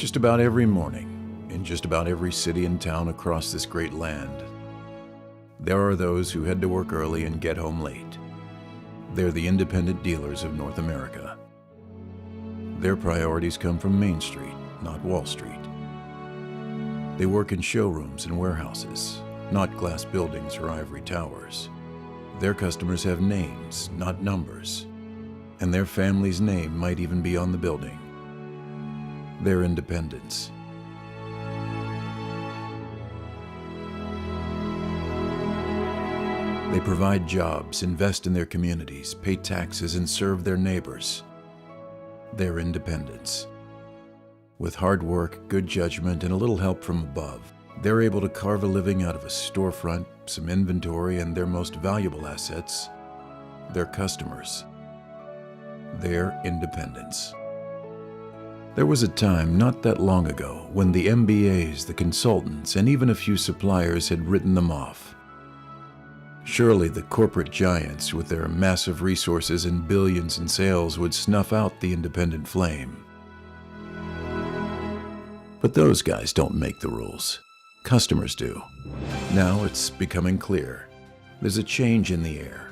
Just about every morning, in just about every city and town across this great land, there are those who head to work early and get home late. They're the independent dealers of North America. Their priorities come from Main Street, not Wall Street. They work in showrooms and warehouses, not glass buildings or ivory towers. Their customers have names, not numbers, and their family's name might even be on the building. They're independents. They provide jobs, invest in their communities, pay taxes, and serve their neighbors. They're independents. With hard work, good judgment, and a little help from above, they're able to carve a living out of a storefront, some inventory, and their most valuable assets, their customers. They're independents. There was a time not that long ago when the MBAs, the consultants, and even a few suppliers had written them off. Surely the corporate giants with their massive resources and billions in sales would snuff out the independent flame. But those guys don't make the rules. Customers do. Now it's becoming clear. There's a change in the air.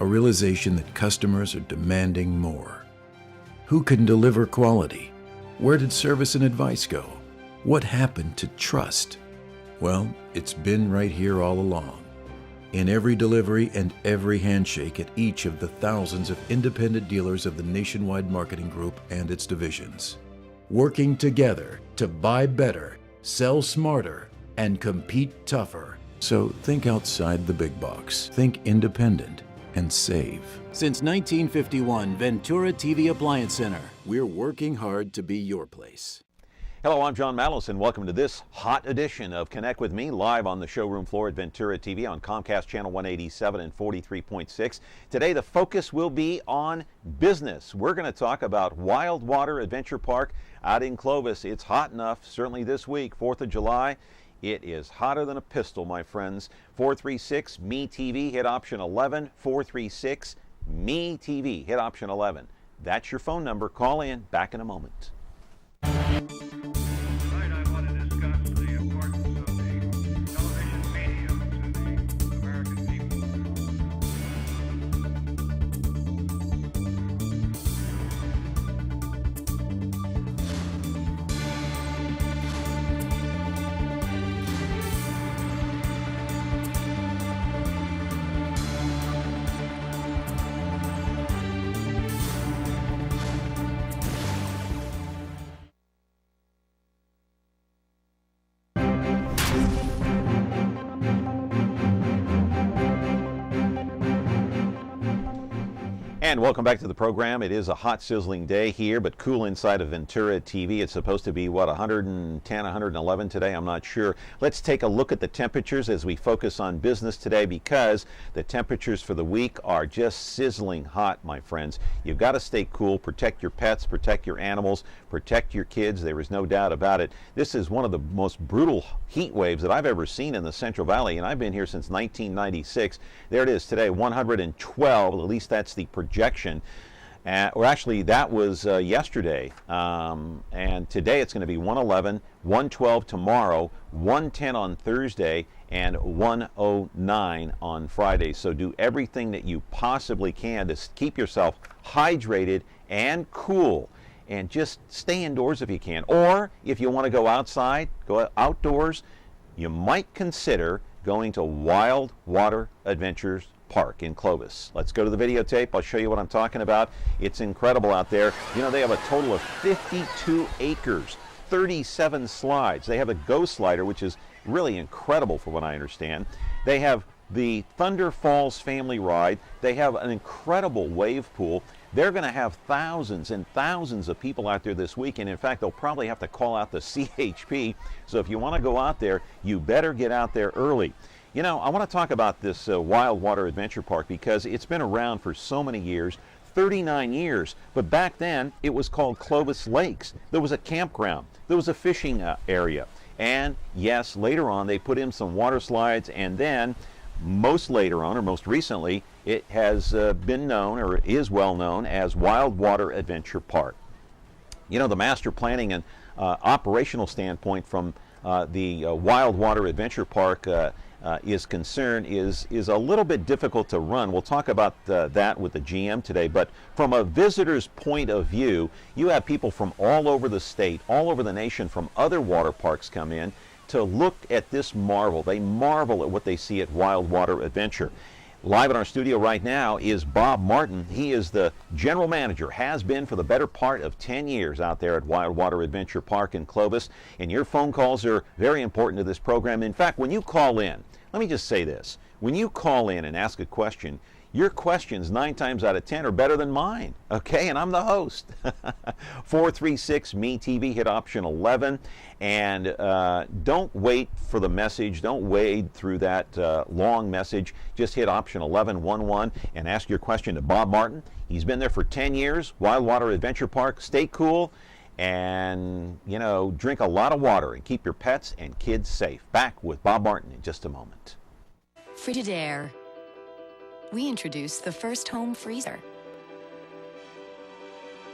A realization that customers are demanding more. Who can deliver quality? Where did service and advice go? What happened to trust? Well, it's been right here all along. In every delivery and every handshake at each of the thousands of independent dealers of the Nationwide Marketing Group and its divisions. Working together to buy better, sell smarter, and compete tougher. So think outside the big box. Think independent and save. Since 1951, Ventura TV Appliance Center. We're working hard to be your place. Hello, I'm John Malos, and welcome to this hot edition of Connect with Me, live on the showroom floor at Ventura TV on Comcast Channel 187 and 43.6. Today, the focus will be on business. We're going to talk about Wild Water Adventure Park out in Clovis. It's hot enough, certainly this week, 4th of July. It is hotter than a pistol, my friends. 436-ME-TV, hit option 11. 436-ME-TV, hit option 11. That's your phone number. Call in. Back in a moment. And welcome back to the program. It is a hot, sizzling day here, but cool inside of Ventura TV. It's supposed to be, what, 110, 111 today? I'm not sure. Let's take a look at the temperatures as we focus on business today, because the temperatures for the week are just sizzling hot, my friends. You've got to stay cool, protect your pets, protect your animals, protect your kids. There is no doubt about it. This is one of the most brutal heat waves that I've ever seen in the Central Valley, and I've been here since 1996. There it is today, 112, at least that's the projection. Or actually, that was yesterday, and today it's going to be 111, 112 tomorrow, 110 on Thursday, and 109 on Friday. So do everything that you possibly can to keep yourself hydrated and cool, and just stay indoors if you can. Or if you want to go outside, go outdoors, you might consider going to Wild Water Adventures Park in Clovis. Let's go to the videotape. I'll show you what I'm talking about. It's incredible out there. You know, they have a total of 52 acres, 37 slides. They have a Go Slider, which is really incredible from what I understand. They have the Thunder Falls Family Ride. They have an incredible wave pool. They're going to have thousands and thousands of people out there this week, and in fact, they'll probably have to call out the CHP. So if you want to go out there, you better get out there early. You know, I want to talk about this Wild Water Adventure Park because it's been around for so many years, 39 years, but back then it was called Clovis Lakes. There was a campground, there was a fishing area, and yes, later on they put in some water slides, and then most later on, or most recently, it has been known, or is well known, as Wild Water Adventure Park. You know, the master planning and operational standpoint from the Wild Water Adventure Park is concerned is a little bit difficult to run. We'll talk about that with the GM today, but from a visitor's point of view, you have people from all over the state, all over the nation, from other water parks come in to look at this marvel. They marvel at what they see at Wild Water Adventure. Live in our studio right now is Bob Martin. He is the general manager, has been for the better part of 10 years out there at Wild Water Adventure Park in Clovis. And your phone calls are very important to this program. In fact, when you call in, let me just say this. When you call in and ask a question, your questions 9 times out of 10 are better than mine, okay? And I'm the host. 436-ME-TV, hit option 11. And don't wait for the message. Don't wade through that long message. Just hit option 1111 and ask your question to Bob Martin. He's been there for 10 years, Wild Water Adventure Park. Stay cool and, you know, drink a lot of water and keep your pets and kids safe. Back with Bob Martin in just a moment. Frigidaire. We introduced the first home freezer,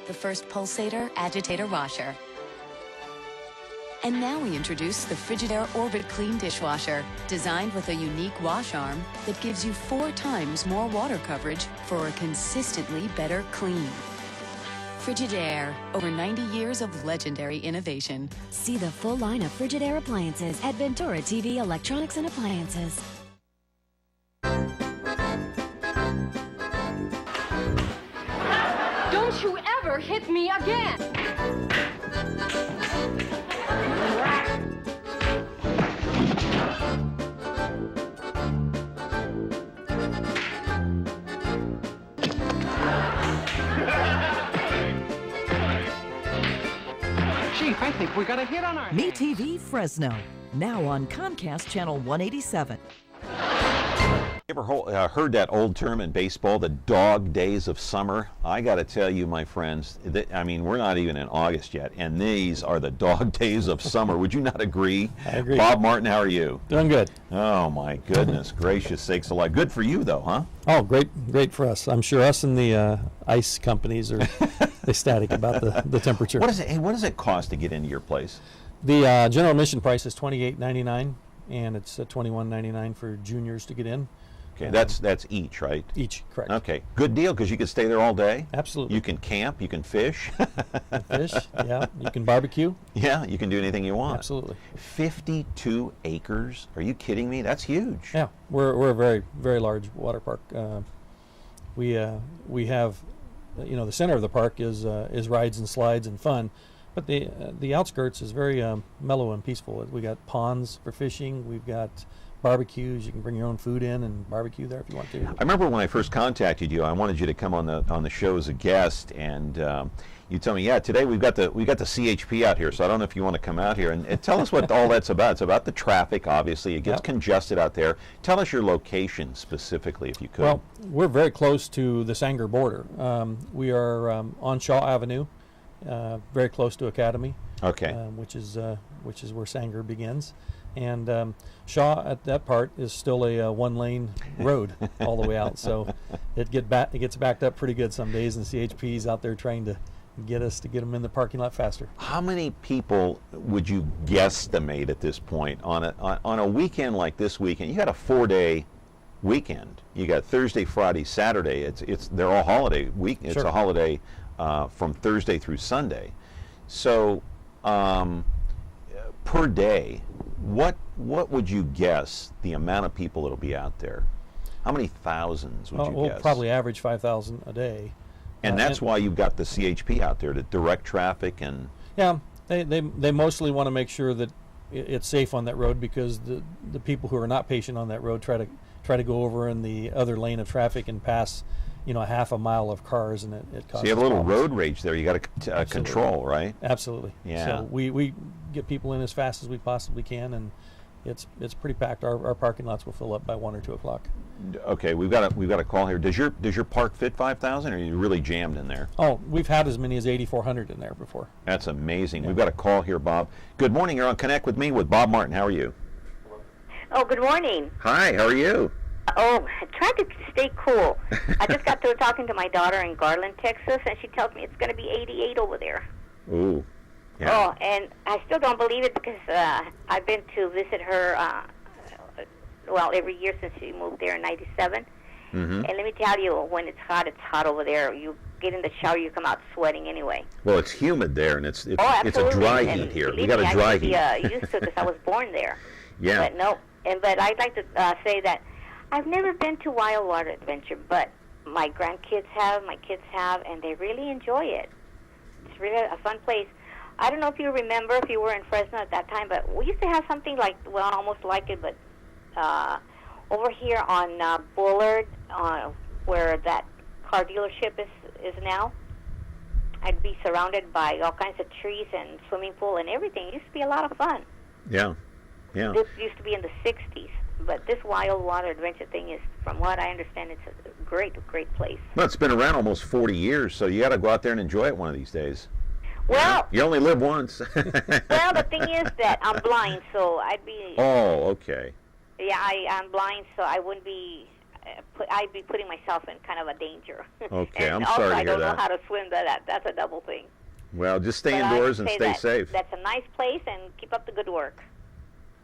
the first pulsator agitator washer, and now we introduce the Frigidaire Orbit Clean Dishwasher, designed with a unique wash arm that gives you 4 times more water coverage for a consistently better clean. Frigidaire, over 90 years of legendary innovation. See the full line of Frigidaire appliances at Ventura TV Electronics and Appliances. Don't you ever hit me again! Chief, I think we got a hit on our hands. MeTV Fresno, now on Comcast Channel 187. Ever heard that old term in baseball, the dog days of summer? I got to tell you, my friends, I mean, we're not even in August yet, and these are the dog days of summer. Would you not agree? I agree. Bob Martin, how are you? Doing good. Oh, my goodness gracious sakes alive. Good for you, though, huh? Oh, great for us. I'm sure us and the ice companies are ecstatic about the temperature. What does it cost to get into your place? The general admission price is $28.99, and it's $21.99 for juniors to get in. Okay, that's each, right? Each, correct. Okay, good deal, because you can stay there all day. Absolutely. You can camp, you can fish. Fish, yeah. You can barbecue. Yeah, you can do anything you want. Absolutely. 52 acres? Are you kidding me? That's huge. Yeah, we're a very, very large water park. We have, the center of the park is rides and slides and fun, but the outskirts is very mellow and peaceful. We got ponds for fishing. We've got barbecues. You can bring your own food in and barbecue there if you want to. I remember when I first contacted you, I wanted you to come on the show as a guest, and you told me, yeah, today we've got the CHP out here, so I don't know if you want to come out here and tell us what all that's about. It's about the traffic, obviously. It gets congested out there. Tell us your location specifically, if you could. Well, we're very close to the Sanger border. We are on Shaw Avenue, very close to Academy. Okay. Which is where Sanger begins. And Shaw at that part is still a one-lane road all the way out, so it gets backed up pretty good some days, and CHP's out there trying to get them in the parking lot faster. How many people would you guesstimate at this point on a weekend like this weekend? You got a 4-day weekend. You got Thursday, Friday, Saturday. They're all holiday week. It's Sure. a holiday from Thursday through Sunday. So per day, what would you guess the amount of people that'll be out there? How many thousands would you We'll guess? probably average 5,000 a day. And that's why you've got the CHP out there to direct traffic and. Yeah, they mostly want to make sure that it's safe on that road, because the people who are not patient on that road try to go over in the other lane of traffic and pass, a half a mile of cars, and it causes So you have a little problems. road rage there. You got to control, right? Absolutely. Yeah. So we get people in as fast as we possibly can, and it's pretty packed. Our parking lots will fill up by 1 or 2 o'clock. Okay, we've got a call here. Does your park fit 5,000, or are you really jammed in there? Oh, we've had as many as 8,400 in there before. That's amazing. We've got a call here, Bob. Good morning. You're on Connect with Me with Bob Martin. How are you? Oh, good morning. Hi. How are you? Oh, try to stay cool. I just got through talking to my daughter in Garland, Texas, and she tells me it's going to be 88 over there. Ooh, Oh, and I still don't believe it because I've been to visit her, every year since she moved there in '97. And let me tell you, when it's hot over there. You get in the shower, you come out sweating anyway. Well, it's humid there, and it's a absolutely. dry And heat here. We believe got me, a dry heat. I used to because I was born there. Yeah. But no, but I'd like to say that I've never been to Wild Water Adventure, but my grandkids have, my kids have, and they really enjoy it. It's really a fun place. I don't know if you remember, if you were in Fresno at that time, but we used to have something like, well, almost like it, but over here on Bullard, where that car dealership is now, I'd be surrounded by all kinds of trees and swimming pool and everything. It used to be a lot of fun. Yeah, yeah. This used to be in the 60s, but this Wild Water Adventure thing is, from what I understand, it's a great, great place. Well, it's been around almost 40 years, so you got to go out there and enjoy it one of these days. Well, you only live once. well, the thing is that I'm blind, so I'd be. Oh, okay. Yeah, I'm blind, so I wouldn't be. I'd be putting myself in kind of a danger. Okay, and I'm also, sorry to I hear don't that. know how to swim. That's a double thing. Well, just stay But indoors I'd and say stay that safe. That's a nice place, and keep up the good work.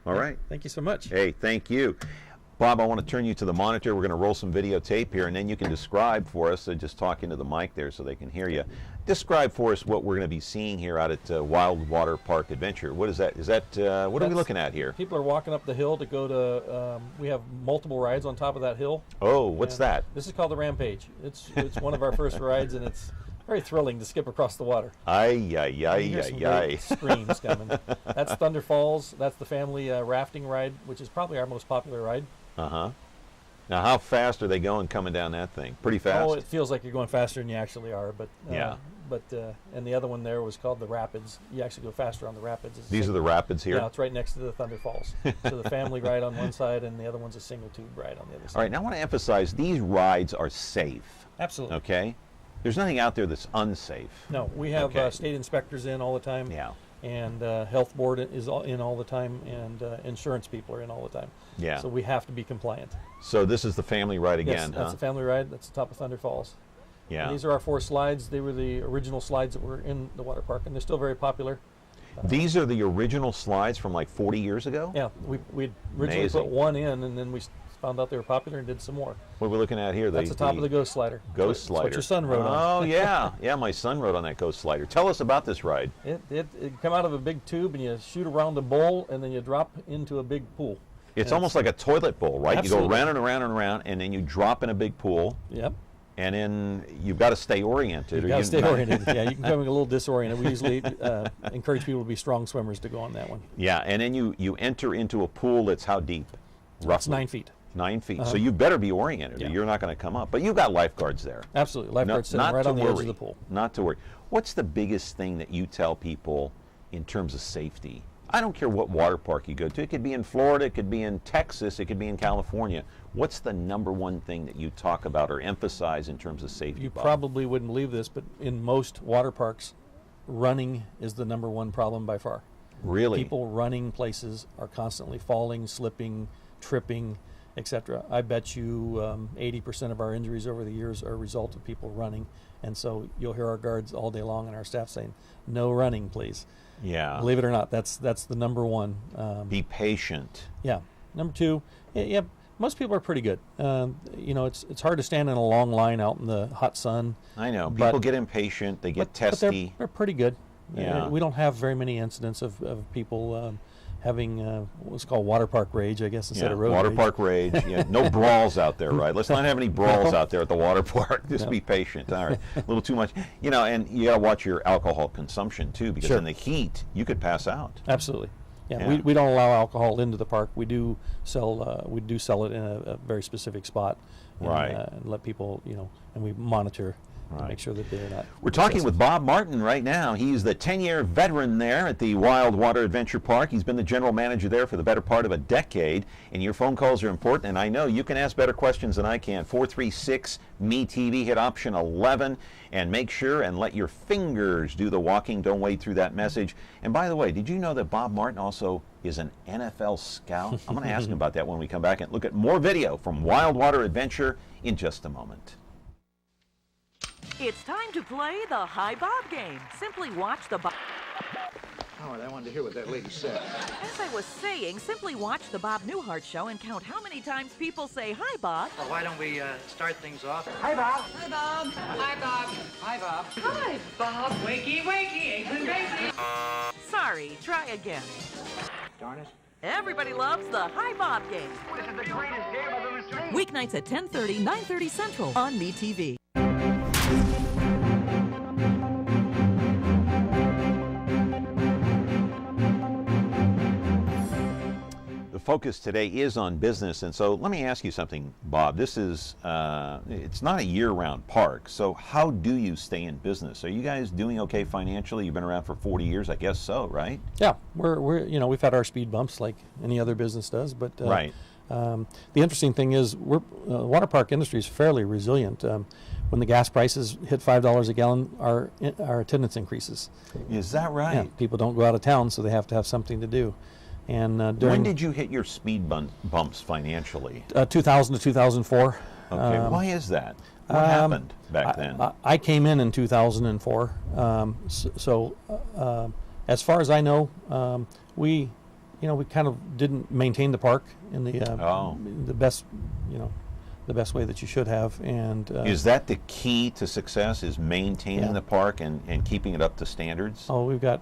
All right. Thank you so much. Hey, thank you. Bob, I want to turn you to the monitor. We're going to roll some videotape here, and then you can describe for us, just talking to the mic there so they can hear you. Describe for us what we're going to be seeing here out at Wild Water Park Adventure. What is that? What are we looking at here? People are walking up the hill to go to, we have multiple rides on top of that hill. Oh, what's that? This is called the Rampage. It's one of our first rides, and it's very thrilling to skip across the water. Ay, ay, ay, ay, ay. Screams coming. That's Thunder Falls. That's the family rafting ride, which is probably our most popular ride. Uh-huh. Now, how fast are they going coming down that thing? Pretty fast? Oh, it feels like you're going faster than you actually are. But yeah. And the other one there was called the Rapids. You actually go faster on the Rapids. These are the rapids here? Yeah, it's right next to the Thunder Falls. So the family ride on one side, and the other one's a single tube ride on the other side. All right, now I want to emphasize these rides are safe. Absolutely. Okay? There's nothing out there that's unsafe. No, we have Okay. state inspectors in all the time. Yeah. And health board is in all the time, and insurance people are in all the time. Yeah. So we have to be compliant. So this is the family ride again, Yes, that's the family ride. That's the top of Thunder Falls. Yeah. And these are our 4 slides. They were the original slides that were in the water park, and they're still very popuar. These are the original slides from like 40 years ago? Yeah, we originally Amazing. put one in, and then we found out they were popular and did some more. What are we looking at here? That's the top of the Ghost Slider. Ghost That's Slider. what your son rode on. Oh, yeah. Yeah, my son rode on that Ghost Slider. Tell us about this ride. It come out of a big tube, and you shoot around the bowl, and then you drop into a big pool. It's almost like a toilet bowl, right? Absolutely. You go round and around and around, and then you drop in a big pool. Yep. And then you've got to stay oriented. You got to stay oriented. Yeah, you can come a little disoriented. We usually encourage people to be strong swimmers to go on that one. Yeah, and then you enter into a pool that's how deep? Roughly? It's 9 feet. 9 feet. So you better be oriented, or you're not going to come up. But you've got lifeguards there. Absolutely. Lifeguards sitting right on the edge of the pool. Not to worry. What's the biggest thing that you tell people in terms of safety? I don't care what water park you go to. It could be in Florida, it could be in Texas, it could be in California. What's the number one thing that you talk about or emphasize in terms of safety, You Bob? probably wouldn't believe this, but in most water parks, running is the number one problem by far. Really? People running places are constantly falling, slipping, tripping, etc. I bet you 80% of our injuries over the years are a result of people running. And so you'll hear our guards all day long and our staff saying, no running, please. Yeah. Believe it or not, that's the number one. Be patient. Yeah. Number 2, yeah, most people are pretty good. You know, it's hard to stand in a long line out in the hot sun. I know. People get impatient. They get testy. But they're pretty good. Yeah. We don't have very many incidents of people having what's called water park rage, I guess, instead of road water rage. park rage. Yeah, no brawls out there, right? Let's not have any brawls out there at the water park. Just be patient. All right, a little too much. You know, and you got to watch your alcohol consumption too, because Sure. in the heat you could pass out. Absolutely. Yeah, Yeah. We don't allow alcohol into the park. We do sell it in a very specific spot, and, Right. And let people, you know, and we monitor and Right. make sure that they're not. We're talking with Bob Martin right now. He's the 10-year veteran there at the Wild Water Adventure Park. He's been the general manager there for the better part of a decade, and your phone calls are important, and I know you can ask better questions than I can. 436-ME-TV, hit option 11, and make sure and let your fingers do the walking. Don't wade through that message. And by the way, did you know that Bob Martin also is an NFL scout? I'm going to ask him about that when we come back and look at more video from Wild Water Adventure in just a moment. It's time to play the Hi Bob game. Simply watch the Bob. All right, I wanted to hear what that lady said. As I was saying, simply watch the Bob Newhart Show and count how many times people say, "Hi, Bob." Well, why don't we start things off? Hi, Bob. Hi, Bob. Hi, Bob. Hi, Bob. Hi, Bob. Wakey, wakey, eggs and bacon. Sorry, try again. Darn it. Everybody loves the Hi, Bob game. This is the greatest game I've ever seen. Weeknights at 10:30, 9:30 Central on MeTV. The focus today is on business, and so let me ask you something, Bob. This is, it's not a year-round park, so how do you stay in business? Are you guys doing okay financially? You've been around for 40 years, I guess so, right? Yeah, we're you know, we've had our speed bumps like any other business does, but Right. The interesting thing is water park industry is fairly resilient. When the gas prices hit $5 a gallon, our attendance increases. Is that right? Yeah, people don't go out of town, so they have to have something to do. And When during did you hit your speed bumps financially? 2000 to 2004. Okay, why is that? What happened back then? I came in 2004. As far as I know, we kind of didn't maintain the park in the best, the best way that you should have. And is that the key to success? Is maintaining Yeah. the park and keeping it up to standards? oh, we've got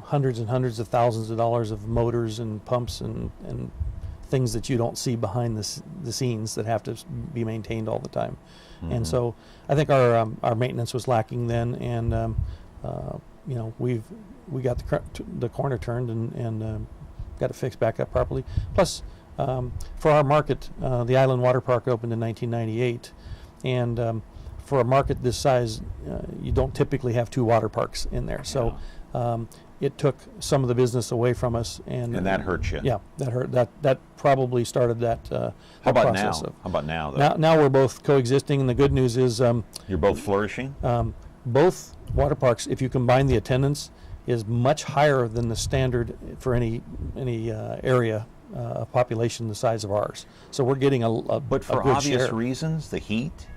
hundreds and hundreds of thousands of dollars of motors and pumps and things that you don't see behind the scenes that have to be maintained all the time. And so I think our maintenance was lacking then, and we got the corner turned and got it fixed back up properly. Plus, for our market, the Island Water Park opened in 1998, and for a market this size, you don't typically have two water parks in there. So it took some of the business away from us, and that hurt you. Yeah, that hurt. That probably started that. How about now? process. How about now, though? Now we're both coexisting, and the good news is You're both flourishing? both water parks, if you combine the attendance, is much higher than the standard for any area of population the size of ours. So we're getting But for a good obvious share. reasons, the heat?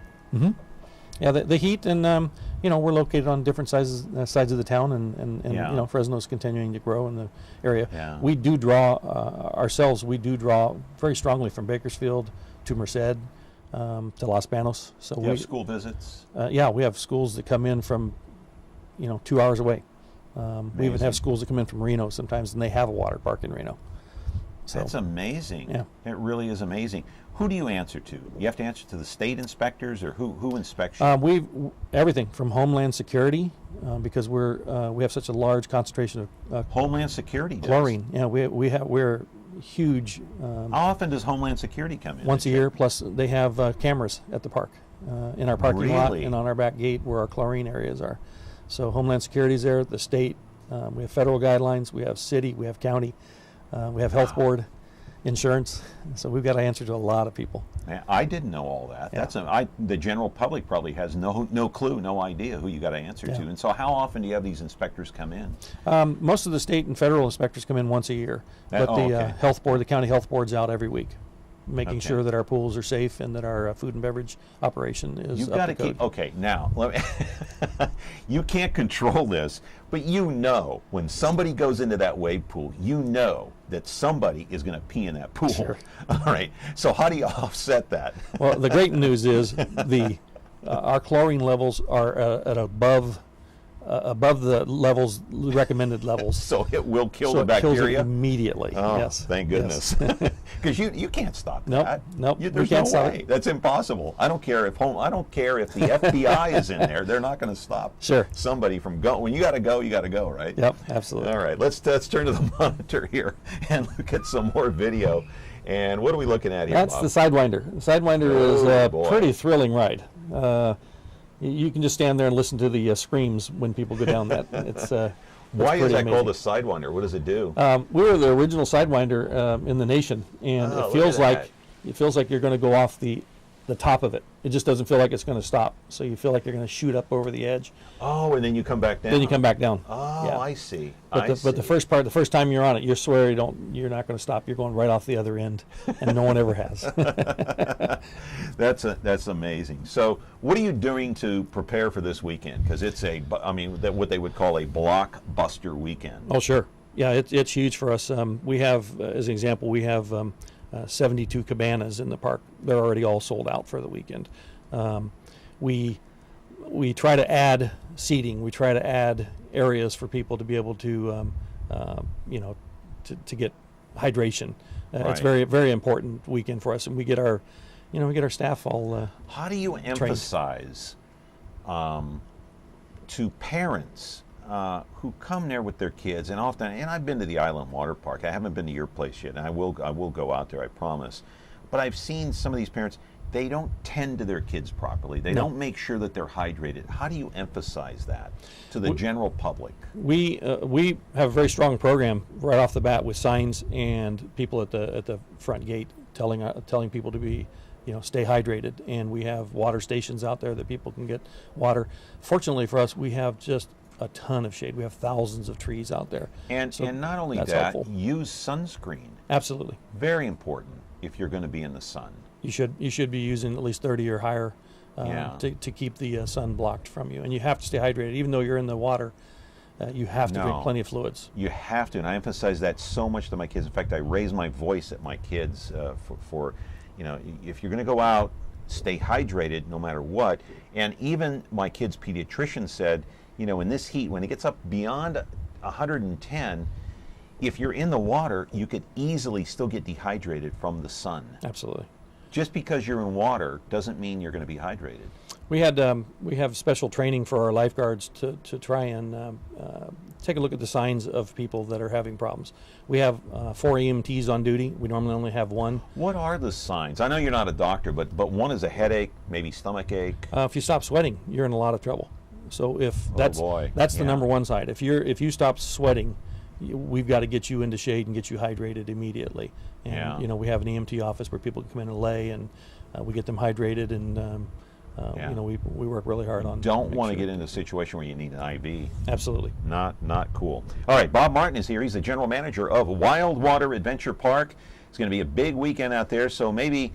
Yeah, the heat, and we're located on different sides of the town, and Yeah. Fresno's continuing to grow in the area. Yeah. We do draw ourselves. We do draw very strongly from Bakersfield to Merced to Los Banos. So You have school visits? yeah, we have schools that come in from 2 hours away. We even Amazing. have schools that come in from Reno sometimes, and they have a water park in Reno. So That's amazing. Yeah. It really is amazing. Who do you answer to? You have to answer to the state inspectors, or who inspects you? we've everything from Homeland Security, because we have such a large concentration of Homeland Security does. chlorine. Yeah, we're huge. How often does Homeland Security come in? Once a year. Plus, they have cameras at the park, in our parking lot Really? and on our back gate where our chlorine areas are. So Homeland Security's there. The state. We have federal guidelines. We have city. We have county. We have health board, insurance. So we've got to answer to a lot of people. Man, I didn't know all that. Yeah. The general public probably has no clue, no idea who you got to answer to. Yeah. And so, how often do you have these inspectors come in? Most of the state and federal inspectors come in once a year, but the okay. health board, the county health board's out every week, making Okay. sure that our pools are safe and that our food and beverage operation is You've up got to to code. keep. Okay, now let me. You can't control this, but when somebody goes into that wave pool, that somebody is going to pee in that pool. Sure. All right. So how do you offset that? Well, the great news is our chlorine levels are at above the recommended levels. So it will kill So the it kills it bacteria immediately. Oh, Yes. thank Yes. goodness. Because you can't stop Nope, that. nope, we There's can't no stop way. it. That's impossible. I don't care if the FBI is in there. They're not going to stop Sure. somebody from going. When you got to go, right? Yep, absolutely. All right, let's turn to the monitor here and look at some more video. And what are we looking at here, That's Bob? the Sidewinder. The Sidewinder is Oh, a boy. pretty thrilling ride. You can just stand there and listen to the screams when people go down that. Why is pretty that called a amazing. Sidewinder? What does it do? We were the original Sidewinder in the nation, and Oh, it look feels at like you're going to go off the top of it. It just doesn't feel like it's going to stop. So you feel like you're going to shoot up over the edge. Oh, and then you come back down. Then you come back down. Oh, Yeah. I see. But the first time you're on it, you swear you're not going to stop. You're going right off the other end, and no one ever has. That's amazing. So, what are you doing to prepare for this weekend? Because it's what they would call a blockbuster weekend. Oh, sure. Yeah, it's huge for us. We have, as an example, we have 72 cabanas in the park. They're already all sold out for the weekend. We try to add seating. We try to add areas for people to be able to, to get hydration. It's very, very important weekend for us, and we get our staff all. How do you emphasize to parents who come there with their kids, and often, and I've been to the Island Water Park. I haven't been to your place yet, and I will go out there, I promise. But I've seen some of these parents, they don't tend to their kids properly. They don't make sure that they're hydrated. How do you emphasize that to the general public? We have a very strong program right off the bat with signs and people at the front gate telling people to be, stay hydrated. And we have water stations out there that people can get water. Fortunately for us, we have just a ton of shade. We have thousands of trees out there. And not only that, helpful. Use sunscreen. Absolutely. Very important if you're going to be in the sun. You should be using at least 30 or higher to keep the sun blocked from you. And you have to stay hydrated. Even though you're in the water, you have to drink plenty of fluids. You have to, and I emphasize that so much to my kids. In fact, I raise my voice at my kids for if you're going to go out, stay hydrated no matter what. And even my kid's pediatrician said, in this heat, when it gets up beyond 110, if you're in the water, you could easily still get dehydrated from the sun. Absolutely. Just because you're in water doesn't mean you're going to be hydrated. We have special training for our lifeguards to try and take a look at the signs of people that are having problems. We have 4 EMTs on duty. We normally only have 1. What are the signs? I know you're not a doctor, but one is a headache, maybe stomach ache. If you stop sweating, you're in a lot of trouble. So if that's the number 1 side. If you stop sweating, we've got to get you into shade and get you hydrated immediately. And we have an EMT office where people can come in and lay, and we get them hydrated, and we work really hard on. Don't want to get into a situation where you need an IV. Absolutely. Not cool. All right, Bob Martin is here. He's the general manager of Wild Water Adventure Park. It's going to be a big weekend out there, so maybe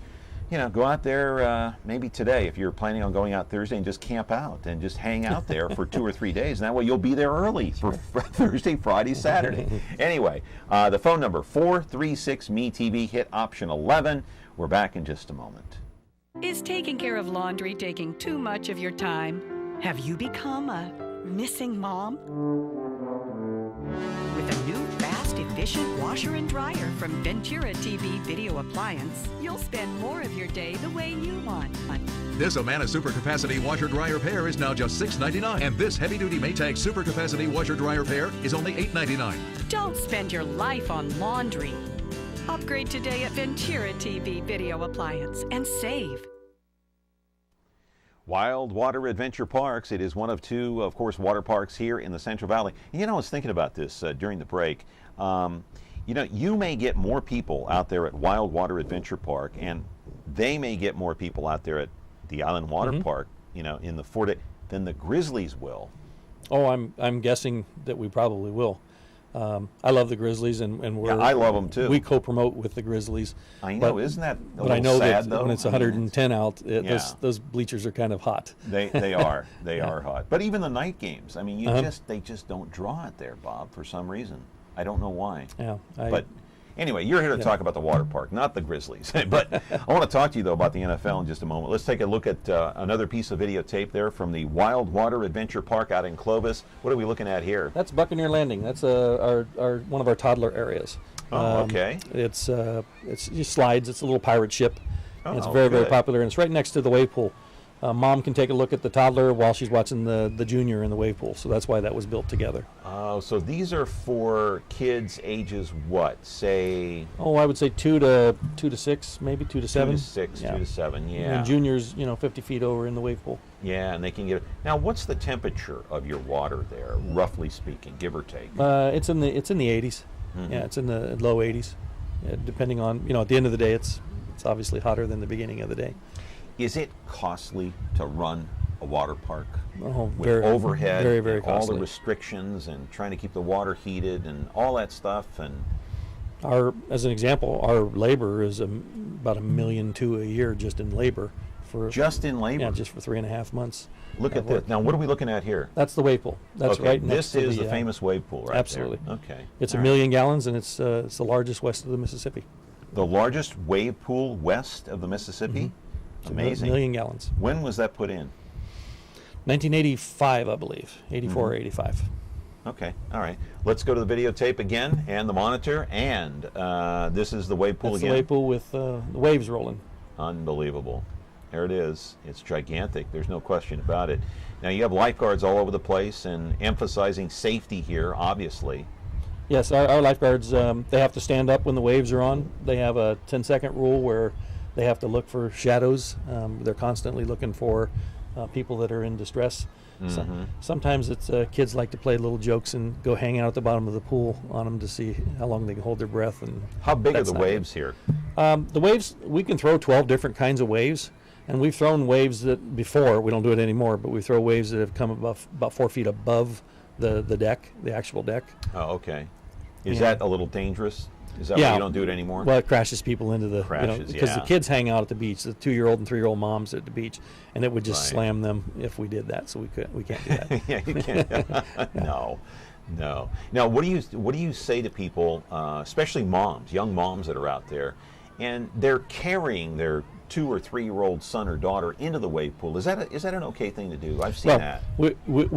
go out there maybe today if you're planning on going out Thursday and just camp out and just hang out there for 2 or 3 days. And that way you'll be there early for Thursday, Friday, Saturday. Anyway, the phone number 436-ME-TV, hit option 11. We're back in just a moment. Is taking care of laundry taking too much of your time? Have you become a missing mom? With a new fast, efficient washer and dryer from Ventura TV Video Appliance, you'll spend more of your day the way you want. This Amana Super Capacity Washer Dryer Pair is now just $6.99, and this heavy-duty Maytag Super Capacity Washer Dryer Pair is only $8.99. Don't spend your life on laundry. Upgrade today at Ventura TV Video Appliance and save. Wild Water Adventure Parks. It is one of 2, of course, water parks here in the Central Valley. I was thinking about this during the break. You may get more people out there at Wild Water Adventure Park, and they may get more people out there at the Island Water Park, in the 4 day than the Grizzlies will. Oh, I'm guessing that we probably will. I love the Grizzlies, and I love them too. We co-promote with the Grizzlies. I know, isn't that a but I know sad, that though? when it's 110 out, those bleachers are kind of hot. They are. They are hot. But even the night games, I mean, they just don't draw it there, Bob, for some reason. I don't know why. Yeah. But anyway, you're here to talk about the water park, not the Grizzlies. But I want to talk to you, though, about the NFL in just a moment. Let's take a look at another piece of videotape there from the Wild Water Adventure Park out in Clovis. What are we looking at here? That's Buccaneer Landing. That's our one of our toddler areas. Oh, okay. It slides. It's a little pirate ship. Oh, it's very, very popular, and it's right next to the wave pool. Mom can take a look at the toddler while she's watching the junior in the wave pool, so that's why that was built together. Oh, so these are for kids ages what? Say? Oh, I would say 2 to 6, maybe 2 to 7. 2 to 6, 2 to 7, yeah. And juniors, 50 feet over in the wave pool. Yeah, and they can get. Now, what's the temperature of your water there, roughly speaking, give or take? It's in the 80s. Yeah, it's in the low 80s. Depending on at the end of the day, it's obviously hotter than the beginning of the day. Is it costly to run a water park with very, overhead, very, very and all costly. the restrictions and trying to keep the water heated and all that stuff? And as an example, our labor is about $1.2 million a year just in labor for just in labor. Yeah, just for 3.5 months. Look at this. Now, what are we looking at here? That's the wave pool. That's okay, right next this to is the famous wave pool, right? Absolutely. There. Okay. It's All 1 million gallons, and it's the largest west of the Mississippi. The largest wave pool west of the Mississippi. It's Amazing. 1 million gallons. When was that put in? 1985, I believe. 84 or 85. Okay, all right. Let's go to the videotape again and the monitor, and this is the wave pool That's again. the wave pool with the waves rolling. Unbelievable. There it is. It's gigantic. There's no question about it. Now, you have lifeguards all over the place and emphasizing safety here, obviously. Yes, our lifeguards, they have to stand up when the waves are on. They have a 10-second rule where they have to look for shadows. They're constantly looking for people that are in distress. So, sometimes it's kids like to play little jokes and go hang out at the bottom of the pool on them to see how long they can hold their breath. And how big are the waves here? The waves, we can throw 12 different kinds of waves, and we've thrown waves that before, we don't do it anymore, but we throw waves that have come about 4 feet above the deck, the actual deck. Oh, okay. Is that a little dangerous? Is that why you don't do it anymore? Well, it crashes people into the, because the kids hang out at the beach, the 2-year-old and 3-year-old moms at the beach, and it would just slam them if we did that. So we can't do that. Yeah, you can't. No. Now, what do you say to people, especially moms, young moms that are out there, and they're carrying their 2 or 3-year-old son or daughter into the wave pool? Is that an okay thing to do? I've seen that. We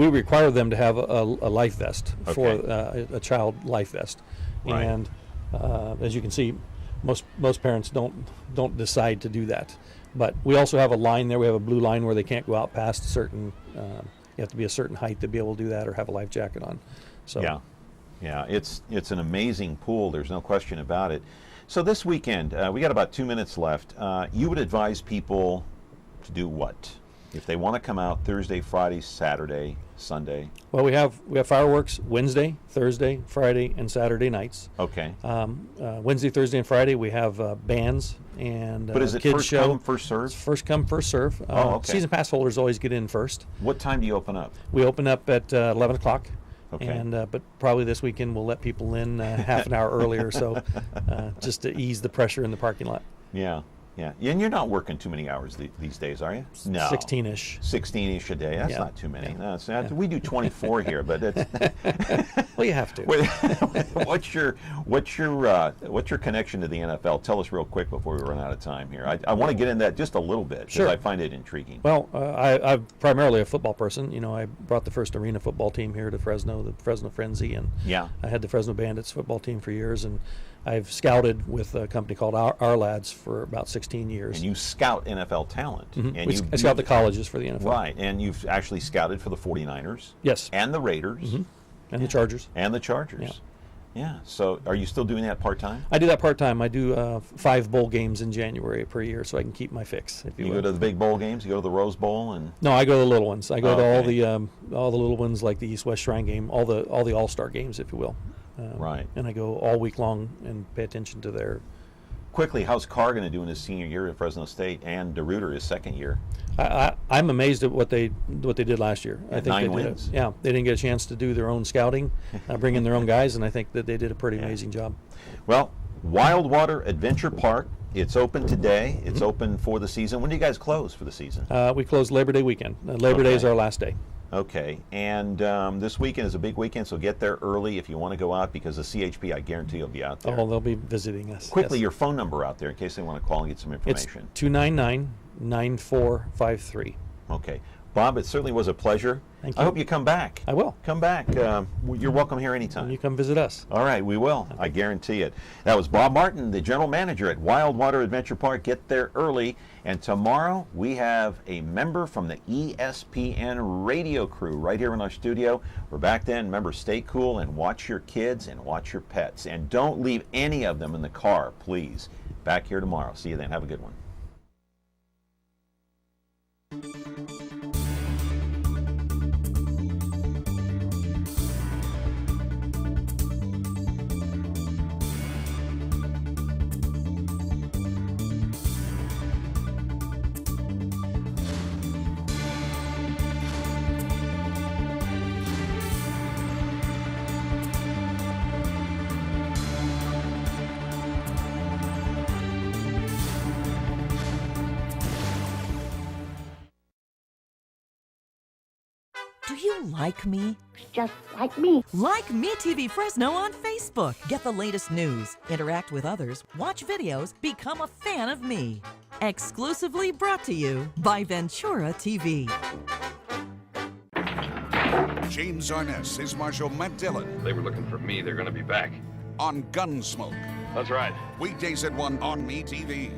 require them to have a life vest for a child life vest, and as you can see, most parents don't decide to do that. But we also have a line there. We have a blue line where they can't go out past a certain. You have to be a certain height to be able to do that, or have a life jacket on. So yeah, it's an amazing pool. There's no question about it. So this weekend, we got about 2 minutes left. You would advise people to do what if they want to come out Thursday, Friday, Saturday, Sunday? Well, we have fireworks Wednesday, Thursday, Friday, and Saturday nights. Okay. Wednesday, Thursday, and Friday we have bands and but is it kids first show. come, first serve? It's first come, first serve. Okay. Season pass holders always get in first. What time do you open up? We open up at 11 o'clock. Okay. And but probably this weekend we'll let people in half an hour earlier, so just to ease the pressure in the parking lot. Yeah. And you're not working too many hours these days, are you? No. 16-ish. 16-ish a day. That's not too many. Yeah. No, we do 24 here, but it's well, you have to. What's your connection to the NFL? Tell us real quick before we run out of time here. I want to get in that just a little bit because I find it intriguing. Well, I'm primarily a football person. You know, I brought the first arena football team here to Fresno, the Fresno Frenzy, and I had the Fresno Bandits football team for years, and I've scouted with a company called Our Lads for about 16 years. And you scout NFL talent. Mm-hmm. And I scout the colleges for the NFL. Right, and you've actually scouted for the 49ers. Yes. And the Raiders. Mm-hmm. And the Chargers. And the Chargers. Yeah. So are you still doing that part-time? I do that part-time. I do 5 bowl games in January per year so I can keep my fix, if you will. You go to the big bowl games? You go to the Rose Bowl? And No, I go to the little ones. I go to all the little ones like the East-West Shrine game, all the all-star games, if you will. Right. And I go all week long and pay attention to their... Quickly, how's Carr going to do in his senior year at Fresno State, and DeRuiter his second year? I'm amazed at what they did last year. I think 9 they wins. they didn't get a chance to do their own scouting, bring in their own guys, and I think that they did a pretty amazing job. Well, Wildwater Adventure Park, it's open today. It's open for the season. When do you guys close for the season? We close Labor Day weekend. Labor Day is our last day. Okay, and this weekend is a big weekend, so get there early if you want to go out, because the CHP, I guarantee, will be out there. Oh, they'll be visiting us. Quickly, your phone number out there in case they want to call and get some information. It's 299-9453. Okay. Bob, it certainly was a pleasure. Thank you. I hope you come back. I will. Come back. You're welcome here anytime. You come visit us. All right, we will. I guarantee it. That was Bob Martin, the general manager at Wildwater Adventure Park. Get there early. And tomorrow we have a member from the ESPN radio crew right here in our studio. We're back then. Remember, stay cool and watch your kids and watch your pets. And don't leave any of them in the car, please. Back here tomorrow. See you then. Have a good one. Do you like me? Just like me. Like Me TV Fresno on Facebook. Get the latest news, interact with others, watch videos, become a fan of me. Exclusively brought to you by Ventura TV. James Arness is Marshal Matt Dillon. They were looking for me. They're going to be back. On Gunsmoke. That's right. Weekdays at 1 on Me TV.